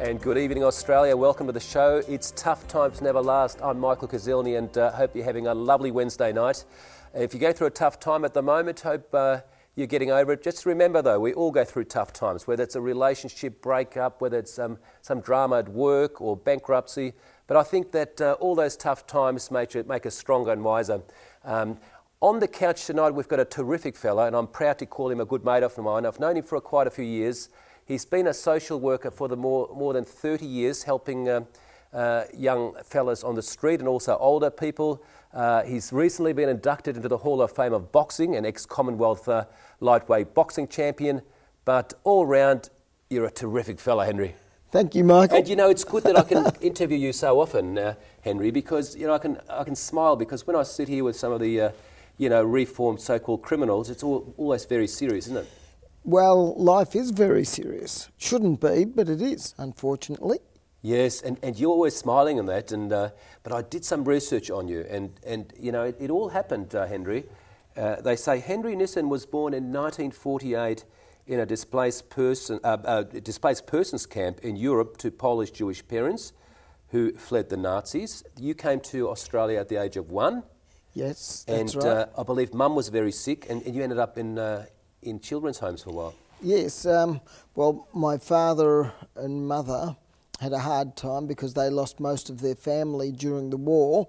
And good evening, Australia. Welcome to the show. It's Tough Times Never Last. I'm Michael Kuzilny and hope you're having a lovely Wednesday night. If you go through a tough time at the moment, hope you're getting over it. Just remember, though, we all go through tough times, whether it's a relationship breakup, whether it's some drama at work or bankruptcy. But I think that all those tough times make us stronger and wiser. On the couch tonight, we've got a terrific fella, and I'm proud to call him a good mate of mine. I've known him for quite a few years. He's been a social worker for more than 30 years, helping young fellas on the street and also older people. He's recently been inducted into the Hall of Fame of Boxing, an ex-Commonwealth lightweight boxing champion. But all round, you're a terrific fella, Henry. Thank you, Michael. And it's good that I can interview you so often, Henry, because I can smile, because when I sit here with some of the reformed so-called criminals, it's always very serious, isn't it? Well, life is very serious. Shouldn't be, but it is, unfortunately. Yes, and you're always smiling on that. But I did some research on you, and it all happened, Henry. They say Henry Nissen was born in 1948 in a displaced persons camp in Europe to Polish Jewish parents who fled the Nazis. You came to Australia at the age of 1. Yes, that's right. And I believe Mum was very sick, and you ended up in children's homes for a while. Yes, well, my father and mother had a hard time because they lost most of their family during the war.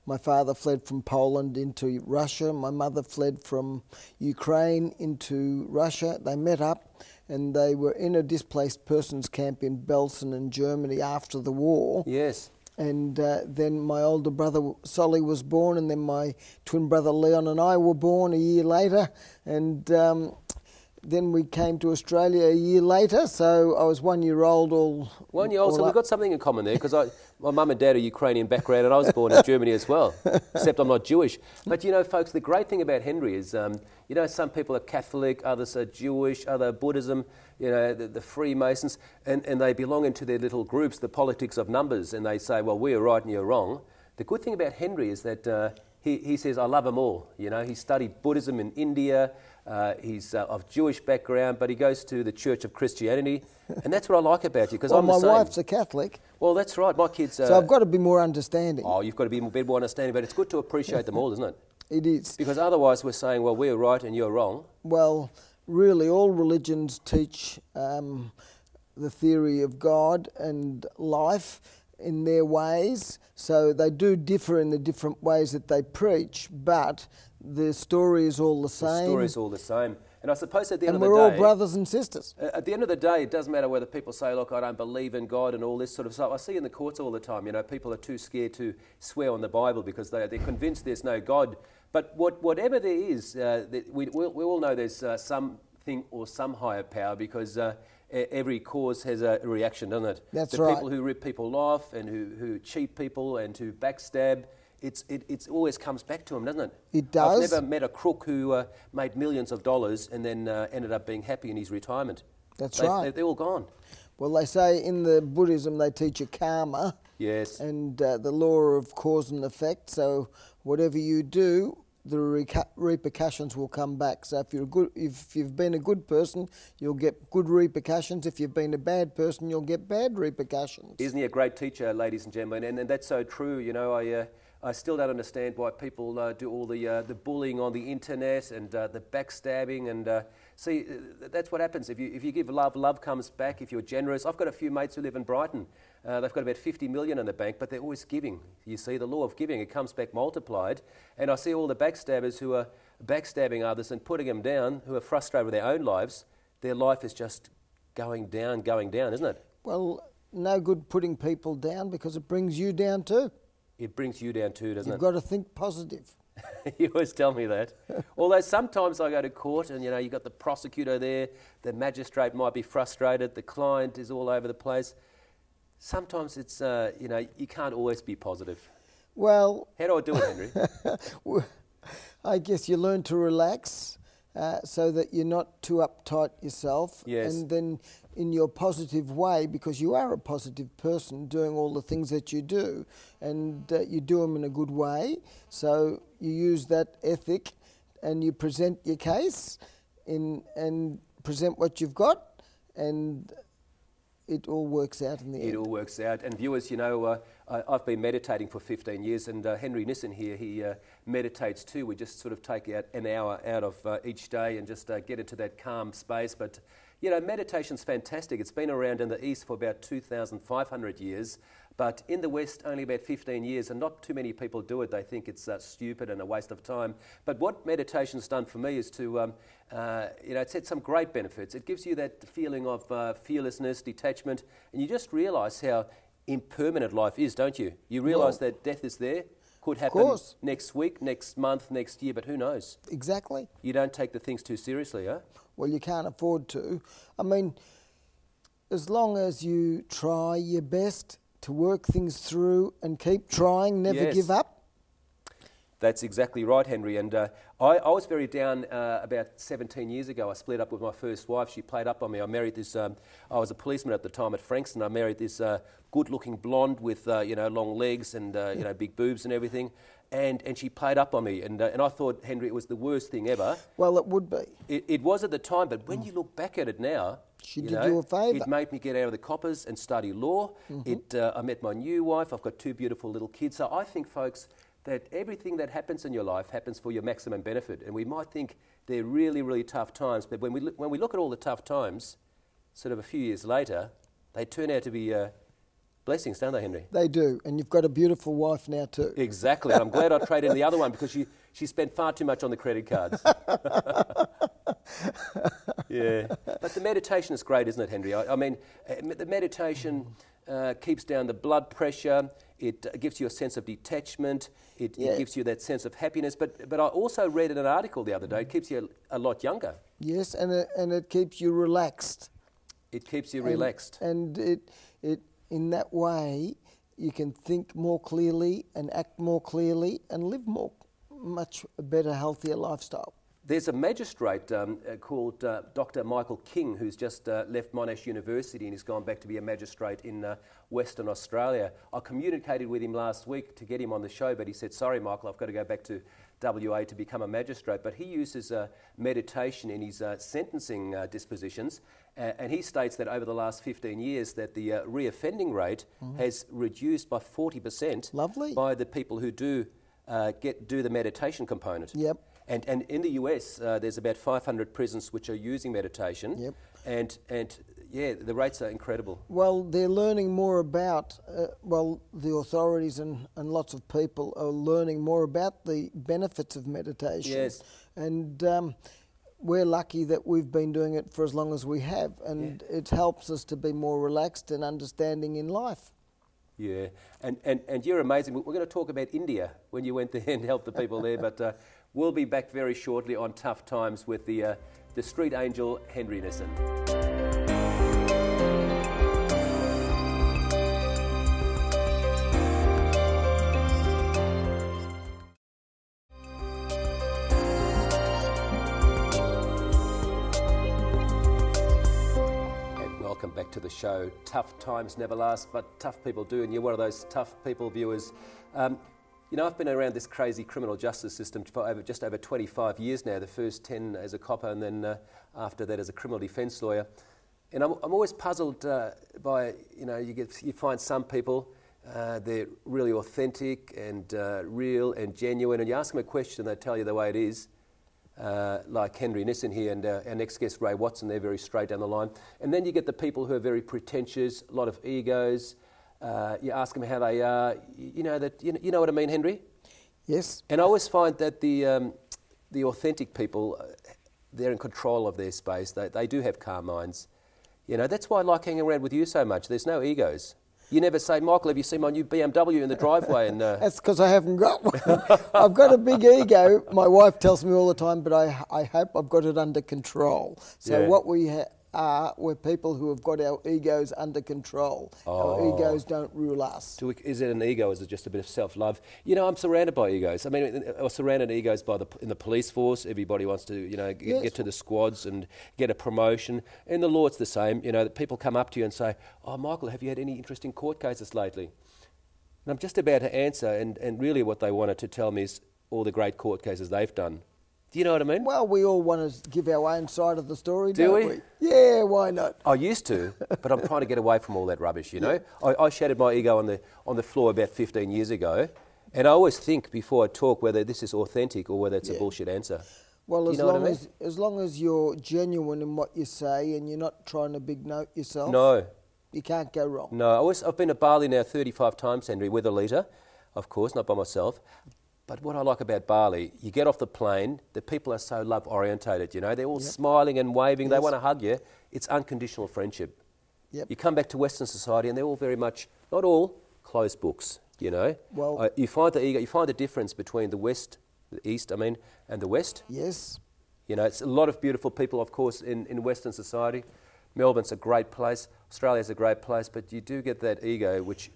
My father fled from Poland into Russia. My mother fled from Ukraine into Russia. They met up and they were in a displaced persons camp in Belsen in Germany after the war. Yes. And then my older brother Solly was born, and then my twin brother Leon and I were born a year later. And then we came to Australia a year later, so I was 1 year old. 1 year old, so we've got something in common there, because my mum and dad are Ukrainian background, and I was born in Germany as well, except I'm not Jewish. But folks, the great thing about Henry is, some people are Catholic, others are Jewish, other Buddhism, the Freemasons, and they belong into their little groups, the politics of numbers, and they say, well, we're right and you're wrong. The good thing about Henry is that he says, I love them all. He studied Buddhism in India. He's of Jewish background, but he goes to the Church of Christianity, and that's what I like about you, because I'm the same. My wife's a Catholic. Well, that's right. My kids. So I've got to be more understanding. Oh, you've got to be a bit more understanding, but it's good to appreciate them all, isn't it? It is. Because otherwise, we're saying, well, we're right and you're wrong. Well, really, all religions teach the theory of God and life in their ways, so they do differ in the different ways that they preach, but the story is all the same. The story is all the same. And I suppose at the end of the day... day... And we're all brothers and sisters. At the end of the day, it doesn't matter whether people say, look, I don't believe in God and all this sort of stuff. I see in the courts all the time, people are too scared to swear on the Bible because they're convinced there's no God. But whatever there is, we all know there's something or some higher power, because every cause has a reaction, doesn't it? That's right. The people who rip people off and who cheat people and who backstab, it always comes back to them, doesn't it? It does. I've never met a crook who made millions of dollars and then ended up being happy in his retirement. That's right. They're all gone. Well, they say in the Buddhism they teach you karma. Yes. And the law of cause and effect. So whatever you do, the repercussions will come back. So if you've been a good person, you'll get good repercussions. If you've been a bad person, you'll get bad repercussions. Isn't he a great teacher, ladies and gentlemen? And that's so true. I still don't understand why people do all the bullying on the internet and the backstabbing. And see, that's what happens. If you give love comes back. If you're generous. I've got a few mates who live in Brighton. They've got about 50 million in the bank, but they're always giving. You see, the law of giving, it comes back multiplied. And I see all the backstabbers who are backstabbing others and putting them down, who are frustrated with their own lives. Their life is just going down, isn't it? Well, no good putting people down, because it brings you down too. It brings you down too, doesn't it? You've got to think positive. You always tell me that. Although sometimes I go to court and, you've got the prosecutor there, the magistrate might be frustrated, the client is all over the place. Sometimes it's, you can't always be positive. Well... How do I do it, Henry? I guess you learn to relax so that you're not too uptight yourself. Yes. And then in your positive way, because you are a positive person doing all the things that you do, and you do them in a good way. So you use that ethic and you present your case and present what you've got, and it all works out in the end. It all works out. And viewers, you know, I've been meditating for 15 years, and Henry Nissen here, he meditates too. We just sort of take out an hour out of each day and just get into that calm space. But, you know, meditation's fantastic. It's been around in the East for about 2,500 years, but in the West only about 15 years, and not too many people do it. They think it's stupid and a waste of time. But what meditation's done for me is to, you know, it's had some great benefits. It gives you that feeling of fearlessness, detachment, and you just realise how impermanent life is, don't you? You realise that death is there, could happen next week, next month, next year, but who knows? Exactly. You don't take the things too seriously, huh? Well, you can't afford to. I mean, as long as you try your best to work things through and keep trying, never give up. That's exactly right, Henry. And I was very down about 17 years ago. I split up with my first wife. She played up on me. I married this, I was a policeman at the time at Frankston. I married this good-looking blonde with, you know, long legs and, you know, big boobs and everything. And she played up on me. And I thought, Henry, it was the worst thing ever. Well, it would be. It was at the time, but when you look back at it now, she did you a favour. It made me get out of the coppers and study law. I met my new wife. I've got 2 beautiful little kids. So I think, folks, that everything that happens in your life happens for your maximum benefit. And we might think they're really, really tough times, but when we look at all the tough times, sort of a few years later, they turn out to be blessings, don't they, Henry? They do, and you've got a beautiful wife now too. Exactly, and I'm glad I traded in the other one because she spent far too much on the credit cards. Yeah, but the meditation is great, isn't it, Henry? I mean, the meditation keeps down the blood pressure. It gives you a sense of detachment. It gives you that sense of happiness. But I also read in an article the other day, it keeps you a lot younger. Yes, and it keeps you relaxed. It keeps you relaxed. And it in that way, you can think more clearly and act more clearly and live much better, healthier lifestyle. There's a magistrate called Dr. Michael King who's just left Monash University and he's gone back to be a magistrate in Western Australia. I communicated with him last week to get him on the show, but he said, sorry, Michael, I've got to go back to WA to become a magistrate. But he uses meditation in his sentencing dispositions, and he states that over the last 15 years that the reoffending rate has reduced by 40%. Lovely. By the people who do the meditation component. Yep. And in the US, there's about 500 prisons which are using meditation. Yep. And yeah, the rates are incredible. Well, they're learning more about, the authorities and lots of people are learning more about the benefits of meditation. Yes. And we're lucky that we've been doing it for as long as we have, and it helps us to be more relaxed and understanding in life. Yeah, and you're amazing. We're going to talk about India when you went there and helped the people there, but we'll be back very shortly on Tough Times with the street angel, Henry Nissen. Welcome back to the show. Tough times never last, but tough people do, and you're one of those tough people, viewers. You know, I've been around this crazy criminal justice system for just over 25 years now, the first 10 as a copper and then after that as a criminal defence lawyer. And I'm always puzzled by, you know, you find some people, they're really authentic and real and genuine, and you ask them a question and they tell you the way it is. Like Henry Nissen here and our next guest Ray Watson, they're very straight down the line. And then you get the people who are very pretentious, a lot of egos. You ask them how they are. You know what I mean, Henry? Yes. And I always find that the authentic people, they're in control of their space. They do have calm minds. You know, that's why I like hanging around with you so much. There's no egos. You never say, Michael, have you seen my new BMW in the driveway? And that's because I haven't got one. I've got a big ego. My wife tells me all the time, but I hope I've got it under control. So what we we're people who have got our egos under control. Our egos don't rule us. Is it an ego or is it just a bit of self-love? You know, I'm surrounded by egos. I mean, I'm surrounded by egos in the police force. Everybody wants to, you know, get to the squads and get a promotion. In the law, it's the same. You know, that people come up to you and say, oh, Michael, have you had any interesting court cases lately? And I'm just about to answer, and really what they wanted to tell me is all the great court cases they've done. Do you know what I mean? Well, we all want to give our own side of the story, Do don't we? Yeah, why not? I used to, but I'm trying to get away from all that rubbish, you know. I shattered my ego on the floor about 15 years ago, and I always think before I talk whether this is authentic or whether it's a bullshit answer. Well, as long as long as you're genuine in what you say and you're not trying to big note yourself, No, you can't go wrong. no. I've been to Bali now 35 times, Henry, with a leader, of course, not by myself. But what I like about Bali, you get off the plane, the people are so love-orientated, you know. They're all smiling and waving. They want to hug you. It's unconditional friendship. Yep. You come back to Western society and they're all very much, not all, closed books, you know. Well, you find the difference between the West, the East, and the West. Yes. You know, it's a lot of beautiful people, of course, in Western society. Melbourne's a great place. Australia's a great place. But you do get that ego, which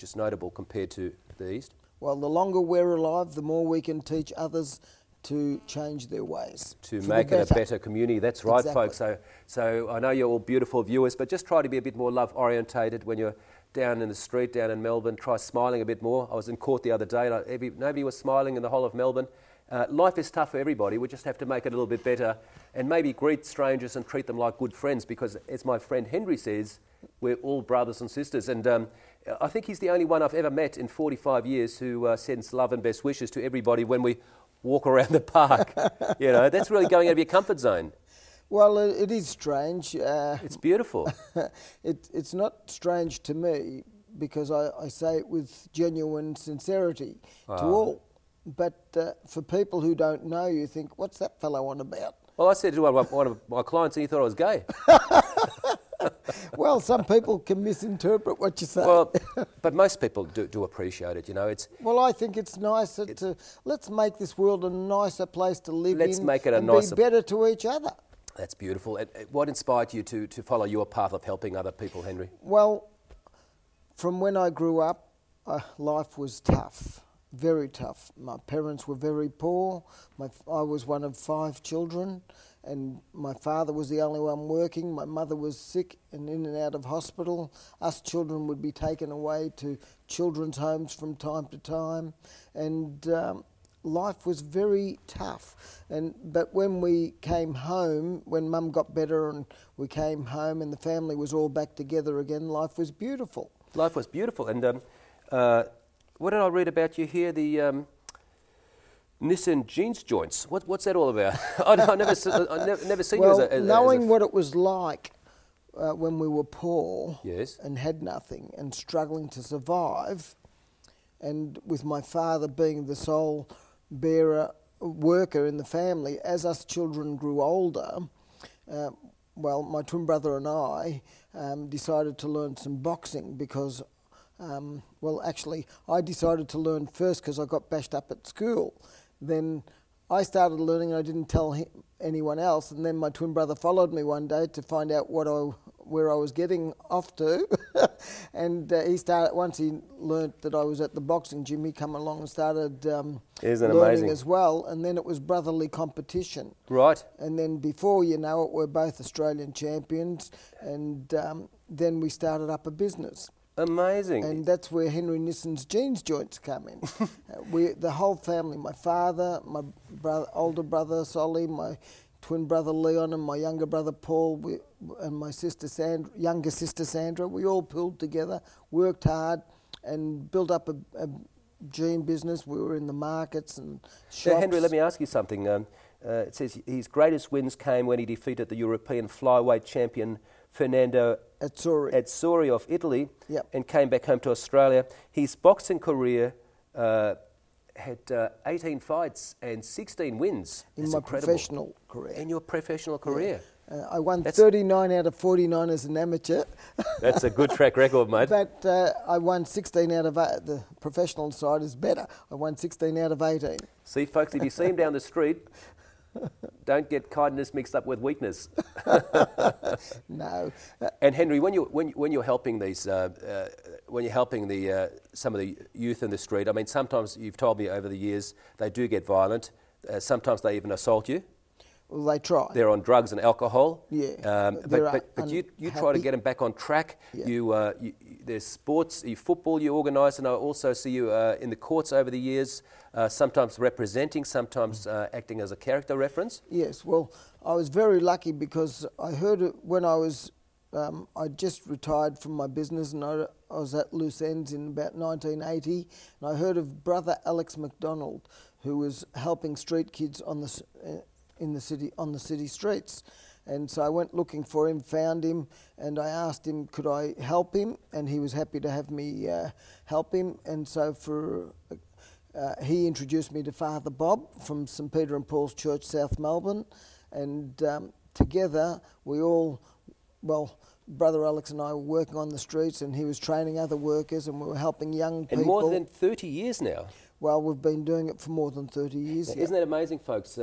is notable compared to the East. Well, the longer we're alive, the more we can teach others to change their ways. To make it a better community. That's right, Exactly. folks. So I know you're all beautiful viewers, but just try to be a bit more love-orientated when you're down in the street, down in Melbourne. Try smiling a bit more. I was in court the other day, and nobody was smiling in the whole of Melbourne. Life is tough for everybody. We just have to make it a little bit better and maybe greet strangers and treat them like good friends because, as my friend Henry says, we're all brothers and sisters. And I think he's the only one I've ever met in 45 years who sends love and best wishes to everybody when we walk around the park. You know, that's really going out of your comfort zone. Well, it is strange. It's beautiful. It's not strange to me because I say it with genuine sincerity to all. But for people who don't know, you think, what's that fellow on about? Well, I said to one of my clients and he thought I was gay. Well, some people can misinterpret what you say. Well, but most people do appreciate it, you know. Well, I think it's nicer let's make this world a nicer place to live Let's in make it a and nicer... be better to each other. That's beautiful. And what inspired you to follow your path of helping other people, Henry? Well, from when I grew up, life was tough, very tough. My parents were very poor. I was one of 5 children, and my father was the only one working. My mother was sick and in and out of hospital. Us children would be taken away to children's homes from time to time, and life was very tough. But when we came home, when Mum got better and we came home and the family was all back together again, life was beautiful. Life was beautiful. And what did I read about you here? The Nissen jeans joints. What's that all about? I've never seen you as knowing what it was like when we were poor Yes. and had nothing and struggling to survive, and with my father being the sole worker in the family, as us children grew older, my twin brother and I decided to learn some boxing because, actually, I decided to learn first because I got bashed up at school. Then I started learning and I didn't tell anyone else, and then my twin brother followed me one day to find out where I was getting off to. And once he learnt that I was at the boxing gym, he come along and started learning amazing? as well, and then it was brotherly competition. Right. And then before you know it, we're both Australian champions, and then we started up a business. Amazing. And that's where Henry Nissen's jeans joints come in. The whole family, my father, my older brother Solly, my twin brother Leon, and my younger brother Paul, and my younger sister Sandra, we all pulled together, worked hard, and built up a jean business. We were in the markets and shops. Henry, let me ask you something. It says his greatest wins came when he defeated the European flyweight champion Fernando Azzurri of Italy, and came back home to Australia. His boxing career had 18 fights and 16 wins. In my professional career. In your professional career. Yeah. I won 39 out of 49 as an amateur. That's a good track record, mate. But I won 16 out of the professional side is better. I won 16 out of 18. See, folks, if you see him down the street, don't get kindness mixed up with weakness. No. And Henry, when you're helping these, some of the youth in the street, I mean, sometimes you've told me over the years they do get violent. Sometimes they even assault you. Well, they try. They're on drugs and alcohol. Yeah. But you try to get them back on track. Yeah. There's sports, football you organise, and I also see you in the courts over the years, sometimes representing, sometimes acting as a character reference. Yes, well, I was very lucky because I heard it when I was, I just retired from my business, and I was at loose ends in about 1980, and I heard of Brother Alex McDonald, who was helping street kids on the city streets. And so I went looking for him, found him, and I asked him could I help him, and he was happy to have me help him. And so he introduced me to Father Bob from St Peter and Paul's Church, South Melbourne, and together Brother Alex and I were working on the streets, and he was training other workers, and we were helping young people. And more than 30 years now. Well, we've been doing it for more than 30 years. Isn't that amazing, folks?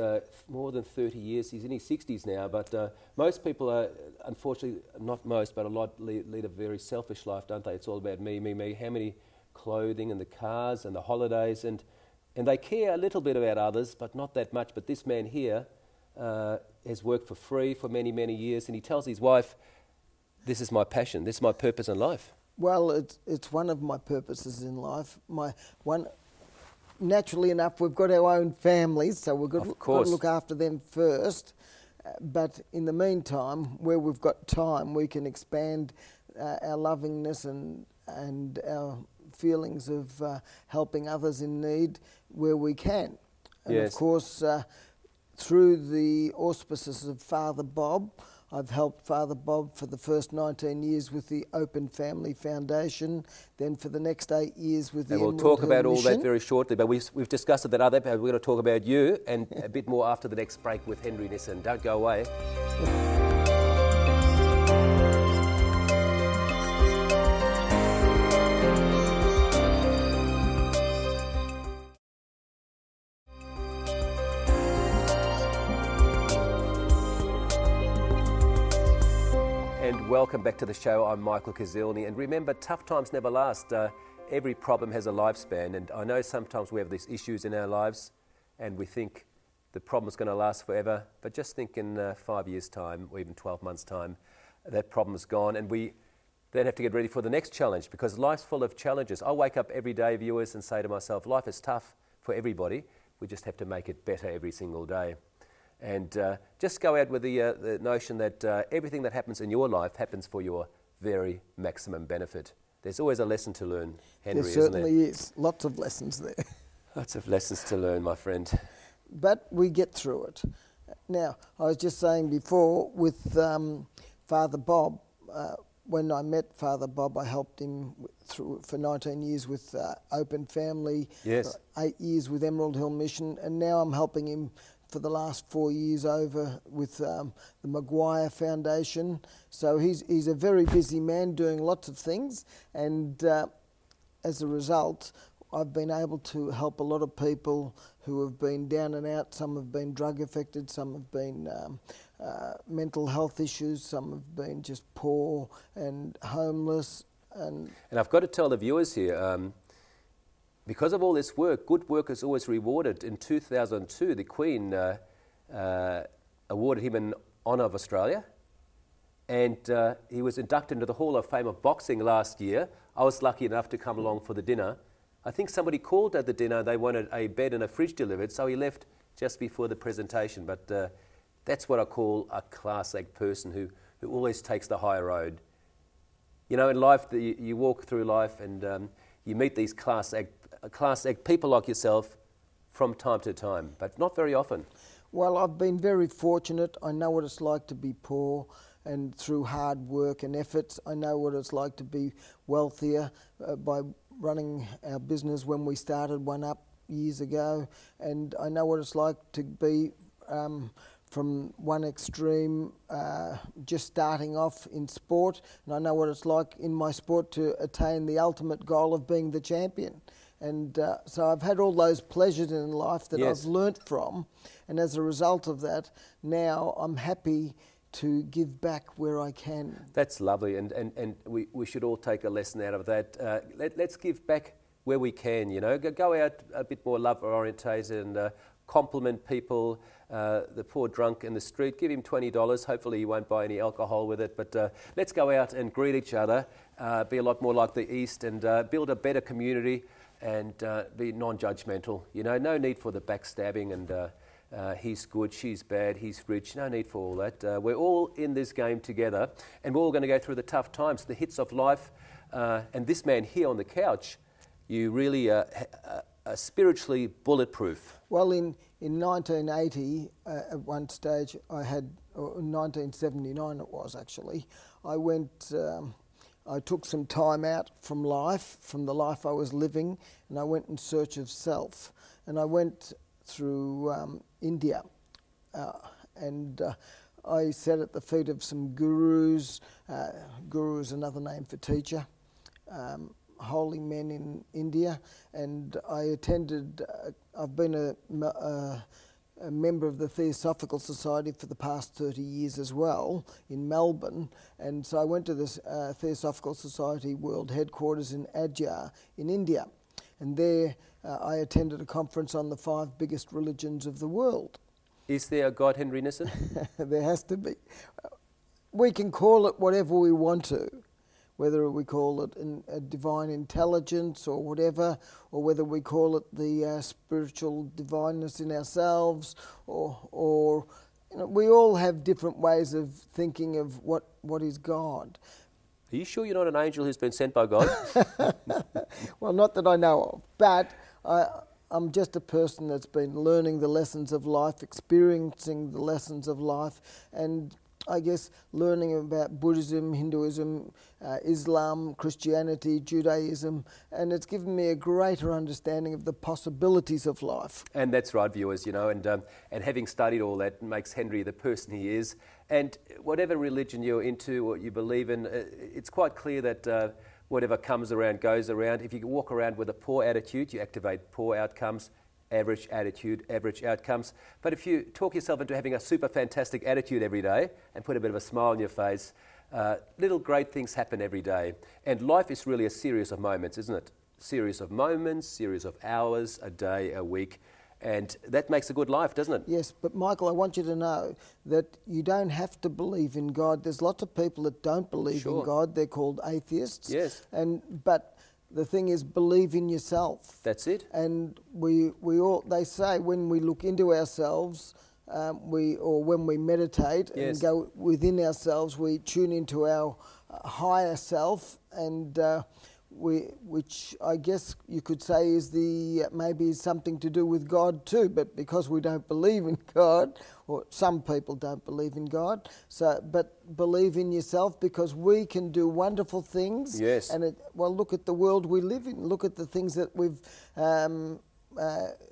More than 30 years. He's in his 60s now, but most people are, unfortunately, not most, but a lot lead a very selfish life, don't they? It's all about me, me, me. How many clothing and the cars and the holidays, and they care a little bit about others, but not that much. But this man here has worked for free for many, many years, and he tells his wife, this is my passion, this is my purpose in life. Well, it's one of my purposes in life. Naturally enough, we've got our own families, so we've got to look after them first. But in the meantime, where we've got time, we can expand our lovingness and our feelings of helping others in need where we can. And yes. Of course, through the auspices of Father Bob, I've helped Father Bob for the first 19 years with the Open Family Foundation, then for the next 8 years with the Emerald Hill Mission. And we'll talk about all that very shortly, but we've discussed it that other, we're going to talk about you and a bit more after the next break with Henry Nissen. Don't go away. Welcome back to the show. I'm Michael Kuzilny, and remember, tough times never last. Every problem has a lifespan, and I know sometimes we have these issues in our lives and we think the problem's going to last forever, but just think in 5 years' time or even 12 months' time, that problem's gone, and we then have to get ready for the next challenge, because life's full of challenges. I wake up every day, viewers, and say to myself, life is tough for everybody. We just have to make it better every single day. And just go out with the notion that everything that happens in your life happens for your very maximum benefit. There's always a lesson to learn, Henry, there certainly is. Lots of lessons there. Lots of lessons to learn, my friend. But we get through it. Now, I was just saying before with Father Bob, when I met Father Bob, I helped him for 19 years with Open Family, yes. 8 years with Emerald Hill Mission, and now I'm helping him for the last 4 years over with the Maguire Foundation. So he's a very busy man doing lots of things, and as a result, I've been able to help a lot of people who have been down and out. Some have been drug affected, some have been mental health issues, some have been just poor and homeless. And I've got to tell the viewers here, because of all this work, good work is always rewarded. In 2002, the Queen awarded him an Honour of Australia, and he was inducted into the Hall of Fame of Boxing last year. I was lucky enough to come along for the dinner. I think somebody called at the dinner, they wanted a bed and a fridge delivered, so he left just before the presentation. But that's what I call a class act person who always takes the high road. You know, in life, you walk through life and you meet these class act people like yourself from time to time, but not very often. Well, I've been very fortunate. I know what it's like to be poor, and through hard work and efforts, I know what it's like to be wealthier by running our business when we started one up years ago, and I know what it's like to be from one extreme just starting off in sport, and I know what it's like in my sport to attain the ultimate goal of being the champion. And so I've had all those pleasures in life that yes. I've learnt from, and as a result of that, now I'm happy to give back where I can. That's lovely, and we should all take a lesson out of that. Let's give back where we can, you know. Go out a bit more love-orientated and compliment people, the poor drunk in the street. Give him $20. Hopefully he won't buy any alcohol with it. But let's go out and greet each other, be a lot more like the East, and build a better community and be non-judgmental. You know, no need for the backstabbing and he's good, she's bad, he's rich. No need for all that. We're all in this game together, and we're all going to go through the tough times, the hits of life. And this man here on the couch, you really are spiritually bulletproof. Well, in 1980, at one stage, I had, or in 1979 it was actually, I took some time out from the life I was living, and I went in search of self. And I went through India, and I sat at the feet of some gurus. Guru is another name for teacher. Holy men in India, and I attended. I've been a member of the Theosophical Society for the past 30 years as well in Melbourne, and so I went to this Theosophical Society World Headquarters in Adyar in India, and there I attended a conference on the 5 biggest religions of the world. Is there a God, Henry Nissen? There has to be. We can call it whatever we want to, whether we call it a divine intelligence or whatever, or whether we call it the spiritual divineness in ourselves, or you know, we all have different ways of thinking of what is God. Are you sure you're not an angel who's been sent by God? Well, not that I know of, but I'm just a person that's been learning the lessons of life, experiencing the lessons of life, and I guess learning about Buddhism, Hinduism, Islam, Christianity, Judaism, and it's given me a greater understanding of the possibilities of life. And that's right, viewers, you know, and having studied all that makes Henry the person he is. And whatever religion you're into or you believe in, it's quite clear that whatever comes around goes around. If you walk around with a poor attitude, you activate poor outcomes. Average attitude, average outcomes. But if you talk yourself into having a super fantastic attitude every day and put a bit of a smile on your face, little great things happen every day. And life is really a series of moments, isn't it? Series of moments, series of hours, a day, a week. And that makes a good life, doesn't it? Yes, but Michael, I want you to know that you don't have to believe in God. There's lots of people that don't believe in God. They're called atheists. Yes. But the thing is, believe in yourself. That's it. And we all, they say when we look into ourselves, when we meditate and go within ourselves, we tune into our higher self, and which I guess you could say is maybe something to do with God too. But because we don't believe in God, or some people don't believe in God, but believe in yourself, because we can do wonderful things. Yes. And look at the world we live in. Look at the things that we've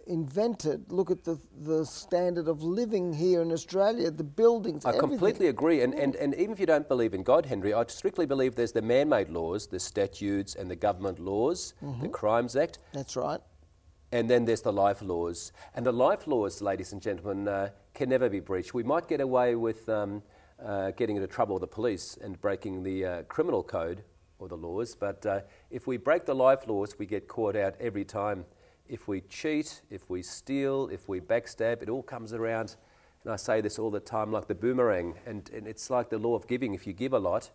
invented. Look at the standard of living here in Australia, the buildings, everything. Completely agree. And even if you don't believe in God, Henry, I strictly believe there's the man-made laws, the statutes and the government laws, the Crimes Act. That's right. And then there's the life laws. And the life laws, ladies and gentlemen, can never be breached. We might get away with getting into trouble with the police and breaking the criminal code or the laws, but if we break the life laws, we get caught out every time. If we cheat, if we steal, if we backstab, it all comes around. And I say this all the time, like the boomerang, and it's like the law of giving. If you give a lot,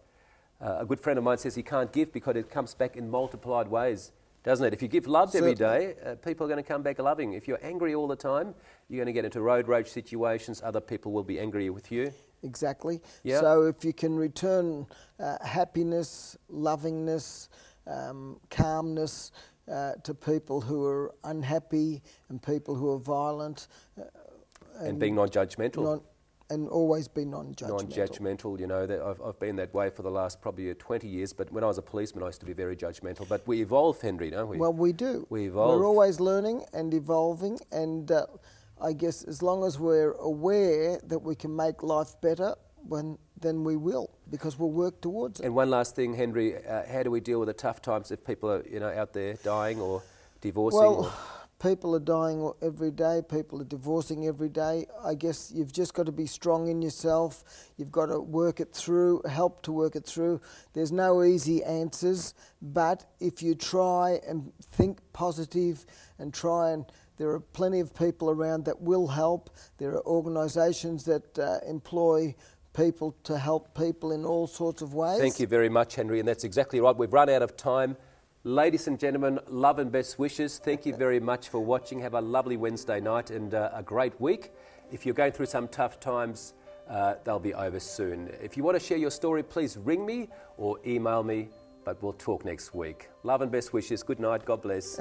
a good friend of mine says he can't give because it comes back in multiplied ways, doesn't it? If you give love every day, people are going to come back loving. If you're angry all the time, you're going to get into road rage situations. Other people will be angry with you. Exactly. Yeah. So if you can return happiness, lovingness, calmness to people who are unhappy and people who are violent. And being non-judgmental. And always be non-judgmental. Non-judgmental, you know. I've been that way for the last probably 20 years, but when I was a policeman, I used to be very judgmental. But we evolve, Henry, don't we? Well, we do. We evolve. We're always learning and evolving, and I guess as long as we're aware that we can make life better, then we will, because we'll work towards it. And one last thing, Henry, how do we deal with the tough times if people are, you know, out there dying or divorcing? Well, people are dying every day. People are divorcing every day. I guess you've just got to be strong in yourself. You've got to work it through, help to work it through. There's no easy answers, but if you try and think positive and try and There are plenty of people around that will help. There are organisations that employ people to help people in all sorts of ways. Thank you very much, Henry, and that's exactly right. We've run out of time. Ladies and gentlemen, love and best wishes. Thank you very much for watching. Have a lovely Wednesday night and a great week. If you're going through some tough times, they'll be over soon. If you want to share your story, please ring me or email me, but we'll talk next week. Love and best wishes. Good night. God bless.